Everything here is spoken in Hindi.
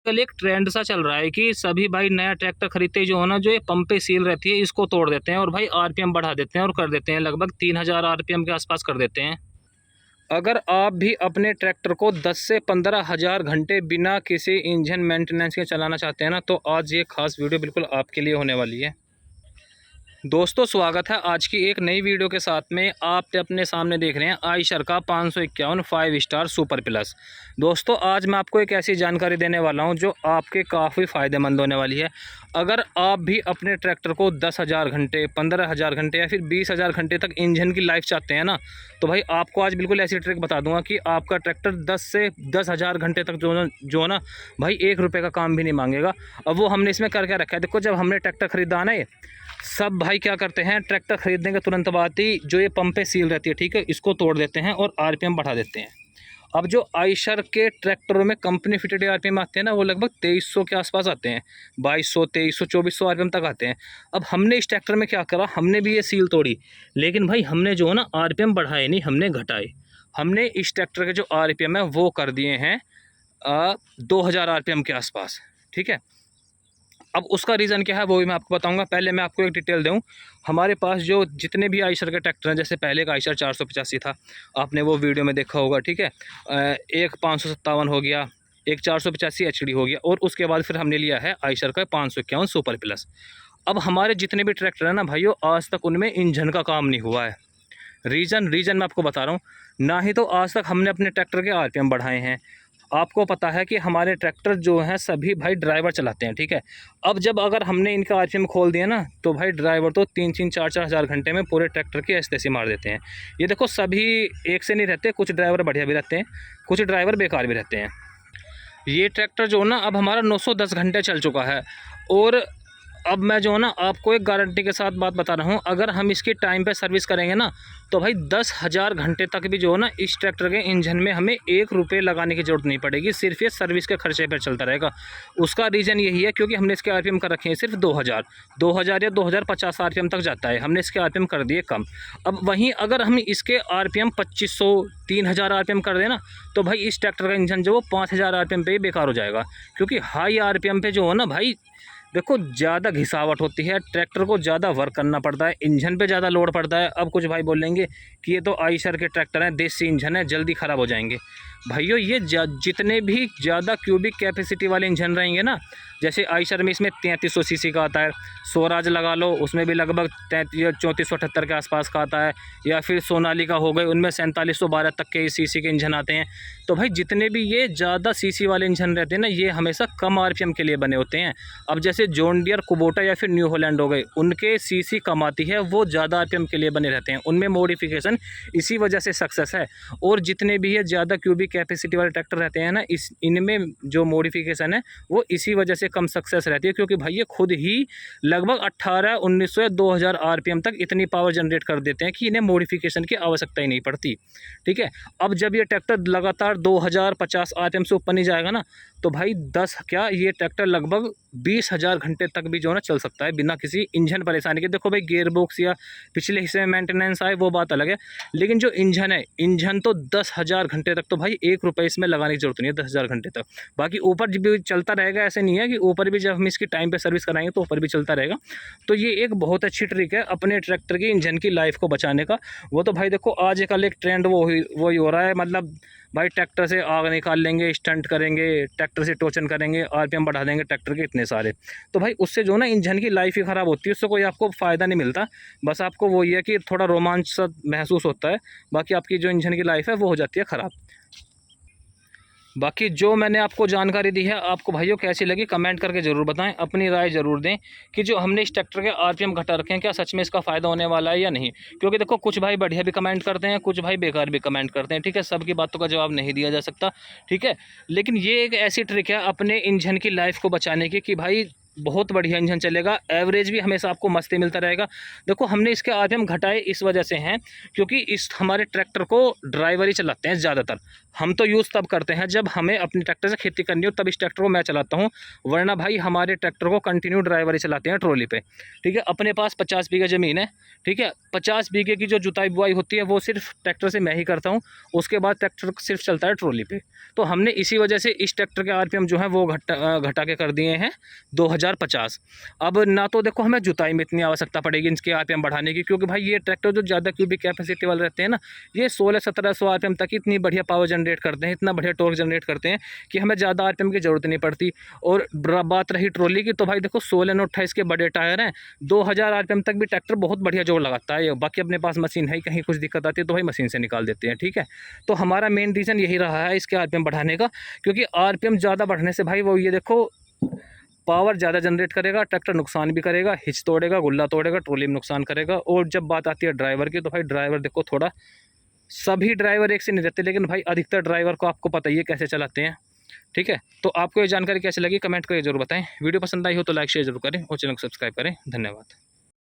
कल एक ट्रेंड सा चल रहा है कि सभी भाई नया ट्रैक्टर खरीदते ही जो है ना, जो ये पंप पे सील रहती है इसको तोड़ देते हैं और भाई आरपीएम बढ़ा देते हैं और कर देते हैं लगभग 3000 आरपीएम के आसपास कर देते हैं। अगर आप भी अपने ट्रैक्टर को 10 से 15,000 घंटे बिना किसी इंजन मेंटेनेंस के चलाना चाहते हैं ना, तो आज ये खास वीडियो बिल्कुल आपके लिए होने वाली है। दोस्तों स्वागत है आज की एक नई वीडियो के साथ में। आप अपने सामने देख रहे हैं आयशर का 551 5 स्टार सुपर प्लस। दोस्तों आज मैं आपको एक ऐसी जानकारी देने वाला हूं जो आपके काफ़ी फ़ायदेमंद होने वाली है। अगर आप भी अपने ट्रैक्टर को 10,000 घंटे, 15,000 घंटे या फिर 20,000 घंटे तक इंजन की लाइफ चाहते हैं ना, तो भाई आपको आज बिल्कुल ऐसी ट्रिक बता दूंगा कि आपका ट्रैक्टर 10 से 10,000 घंटे तक जो ना भाई 1 रुपये का काम भी नहीं मांगेगा। अब वो हमने इसमें कर क्या रखा है, देखो जब हमने ट्रैक्टर खरीदा ना, सब भाई क्या करते हैं, ट्रैक्टर खरीदने के तुरंत बाद ही जो ये पंप पे सील रहती है, ठीक है, इसको तोड़ देते हैं और आरपीएम बढ़ा देते हैं। अब जो आयशर के ट्रैक्टरों में कंपनी फिटेड आरपीएम आते हैं ना, वो लगभग 2300 के आसपास आते हैं, 2200, 2300, 2400 आरपीएम तक आते हैं। अब हमने इस ट्रैक्टर में क्या करा, हमने भी ये सील तोड़ी, लेकिन भाई हमने जो है ना आरपीएम बढ़ाए नहीं, हमने घटाए। हमने इस ट्रैक्टर के जो आरपीएम है वो कर दिए हैं 2000 आरपीएम के आसपास, ठीक है। अब उसका रीज़न क्या है वो भी मैं आपको बताऊंगा। पहले मैं आपको एक डिटेल दूं। हमारे पास जो जितने भी आयशर के ट्रैक्टर हैं, जैसे पहले का आयशर 485 था, आपने वो वीडियो में देखा होगा, ठीक है। एक 557 हो गया, एक 485 एचडी हो गया, और उसके बाद फिर हमने लिया है आयशर का 551 सुपर प्लस। अब हमारे जितने भी ट्रैक्टर हैं ना भाइयों, आज तक उनमें इंजन का काम नहीं हुआ है। रीज़न मैं आपको बता रहा हूँ। ना ही तो आज तक हमने अपने ट्रैक्टर के आरपीएम बढ़ाए हैं। आपको पता है कि हमारे ट्रैक्टर जो हैं सभी भाई ड्राइवर चलाते हैं, ठीक है। अब जब अगर हमने इनका आरपीएम खोल दिया ना, तो भाई ड्राइवर तो 3-3, 4-4 हज़ार घंटे में पूरे ट्रैक्टर की ऐसे मार देते हैं। ये देखो सभी एक से नहीं रहते, कुछ ड्राइवर बढ़िया भी रहते हैं, कुछ ड्राइवर बेकार भी रहते हैं। ये ट्रैक्टर जो ना अब हमारा 910 घंटे चल चुका है, और अब मैं जो है ना आपको एक गारंटी के साथ बात बता रहा हूँ, अगर हम इसकी टाइम पे सर्विस करेंगे ना, तो भाई 10,000 घंटे तक भी जो है ना इस ट्रैक्टर के इंजन में हमें 1 रुपये लगाने की ज़रूरत नहीं पड़ेगी, सिर्फ ये सर्विस के खर्चे पर चलता रहेगा। उसका रीज़न यही है क्योंकि हमने इसके आरपीएम कर रखे हैं सिर्फ 2000 या 2050 आरपीएम तक जाता है, हमने इसके आरपीएम कर दिए कम। अब वहीं अगर हम इसके आरपीएम 2500, 3000 आरपीएम कर देना, तो भाई इस ट्रैक्टर का इंजन जो वो 5000 आरपीएम पे ही बेकार हो जाएगा। क्योंकि हाई आरपीएम पे जो है ना भाई देखो ज़्यादा घिसावट होती है, ट्रैक्टर को ज़्यादा वर्क करना पड़ता है, इंजन पे ज़्यादा लोड पड़ता है। अब कुछ भाई बोलेंगे कि ये तो आयशर के ट्रैक्टर हैं, देसी इंजन है, जल्दी ख़राब हो जाएंगे। भाइयों ये जितने भी ज़्यादा क्यूबिक कैपेसिटी वाले इंजन रहेंगे ना, जैसे आयशर में इसमें 3300 सीसी का आता है, स्वराज लगा लो उसमें भी लगभग 3478 के आसपास का आता है, या फिर सोनालिका हो गए उनमें 4712 तक के सीसी के इंजन आते हैं। तो भाई जितने भी ये ज़्यादा सीसी वाले इंजन रहते हैं ना, ये हमेशा कम आरपीएम के लिए बने होते हैं। अब जैसे जॉन डियर, कुबोटा या फिर न्यू हॉलैंड हो गए, उनके सीसी कम आती है, वो ज़्यादा आरपीएम के लिए बने रहते हैं, उनमें मॉडिफिकेशन इसी वजह से सक्सेस है। और जितने भी ये ज़्यादा क्यूबिक कैपेसिटी वाले ट्रैक्टर रहते हैं ना, इनमें जो मॉडिफिकेशन है वो इसी वजह से कम सक्सेस रहती है, क्योंकि भाई ये खुद ही लगभग 18, 1900 या 2000 आरपीएम तक इतनी पावर जनरेट कर देते हैं कि इन्हें मॉडिफिकेशन की आवश्यकता ही नहीं पड़ती, ठीक है। अब जब ये ट्रैक्टर लगातार 2050 आरपीएम से ऊपर नहीं जाएगा ना, तो भाई ये ट्रैक्टर लगभग 20,000 घंटे तक भी जो है ना चल सकता है बिना किसी इंजन परेशानी के। देखो भाई गियर बॉक्स या पिछले हिस्से में मेंटेनेंस आए वो बात अलग है, लेकिन जो इंजन है, इंजन तो 10,000 घंटे तक तो भाई 1 रुपये इसमें लगाने की जरूरत नहीं है, 10,000 घंटे तक। बाकी ऊपर भी चलता रहेगा, ऐसे नहीं है कि ऊपर भी जब हम इसकी टाइम पे सर्विस कराएंगे तो ऊपर भी चलता रहेगा। तो ये एक बहुत अच्छी ट्रिक है अपने ट्रैक्टर की इंजन की लाइफ को बचाने का। वो तो भाई देखो आज कल एक ट्रेंड वही हो रहा है, मतलब भाई ट्रैक्टर से आग निकाल लेंगे, स्टंट करेंगे, ट्रैक्टर से टोचन करेंगे, आरपीएम बढ़ा देंगे ट्रैक्टर के इतने सारे। तो भाई उससे जो ना इंजन की लाइफ ही ख़राब होती है, उससे कोई आपको फ़ायदा नहीं मिलता। बस आपको वही है कि थोड़ा रोमांच सा महसूस होता है, बाकी आपकी जो इंजन की लाइफ है वो हो जाती है ख़राब। बाकी जो मैंने आपको जानकारी दी है, आपको भाइयों कैसी लगी कमेंट करके ज़रूर बताएं, अपनी राय ज़रूर दें कि जो हमने इस ट्रैक्टर के आरपीएम घटा रखे हैं क्या सच में इसका फ़ायदा होने वाला है या नहीं। क्योंकि देखो कुछ भाई बढ़िया भी कमेंट करते हैं, कुछ भाई बेकार भी कमेंट करते हैं, ठीक है। सबकी बातों का जवाब नहीं दिया जा सकता, ठीक है। लेकिन ये एक ऐसी ट्रिक है अपने इंजन की लाइफ को बचाने की कि भाई बहुत बढ़िया इंजन चलेगा, एवरेज भी हमेशा आपको मस्त ही मिलता रहेगा। देखो हमने इसके आरपीएम घटाए इस वजह से हैं क्योंकि इस हमारे ट्रैक्टर को ड्राइवर ही चलाते हैं ज़्यादातर। हम तो यूज़ तब करते हैं जब हमें अपने ट्रैक्टर से खेती करनी हो, तब इस ट्रैक्टर को मैं चलाता हूँ, वरना भाई हमारे ट्रैक्टर को कंटिन्यू ड्राइवर ही चलाते हैं ट्रॉली पे। ठीक है, अपने पास 50 बीघा ज़मीन है। ठीक है, 50 बीघे की जो जुताई बुआई होती है वो सिर्फ ट्रैक्टर से मैं ही करता हूँ, उसके बाद ट्रैक्टर सिर्फ चलता है ट्रॉली पे। तो हमने इसी वजह से इस ट्रैक्टर के आरपीएम जो है वो घटा के कर दिए हैं 2050। अब ना तो देखो हमें जुताई में इतनी आवश्यकता पड़ेगी इसके आरपीएम बढ़ाने की, क्योंकि भाई ये ट्रैक्टर जो ज़्यादा क्यूबिक कैपेसिटी वाले रहते हैं ना, ये 1600-1700 आरपीएम तक इतनी बढ़िया पावर जनरेट करते हैं, इतना बढ़िया टॉर्क जनरेट करते हैं कि हमें ज़्यादा आरपीएम की ज़रूरत नहीं पड़ती। और बात रही ट्रॉली की, तो भाई देखो 16/28 के बड़े टायर हैं, 2000 आरपीएम तक भी ट्रैक्टर बहुत बढ़िया जोर लगाता है। बाकी अपने पास मशीन है, कहीं कुछ दिक्कत आती है तो भाई मशीन से निकाल देते हैं। ठीक है, तो हमारा मेन रीज़न यही रहा है इसके आरपीएम बढ़ाने का, क्योंकि आरपीएम ज़्यादा बढ़ने से भाई वो ये देखो पावर ज़्यादा जनरेट करेगा, ट्रैक्टर नुकसान भी करेगा, हिच तोड़ेगा, गुल्ला तोड़ेगा, ट्रॉली में नुकसान करेगा। और जब बात आती है ड्राइवर की, तो भाई ड्राइवर देखो थोड़ा, सभी ड्राइवर एक से नहीं रहते, लेकिन भाई अधिकतर ड्राइवर को आपको पता ही है कैसे चलाते हैं। ठीक है, तो आपको ये जानकारी कैसे लगी कमेंट करके जरूर बताएं। वीडियो पसंद आई हो तो लाइक शेयर जरूर करें और चैनल को सब्सक्राइब करें। धन्यवाद।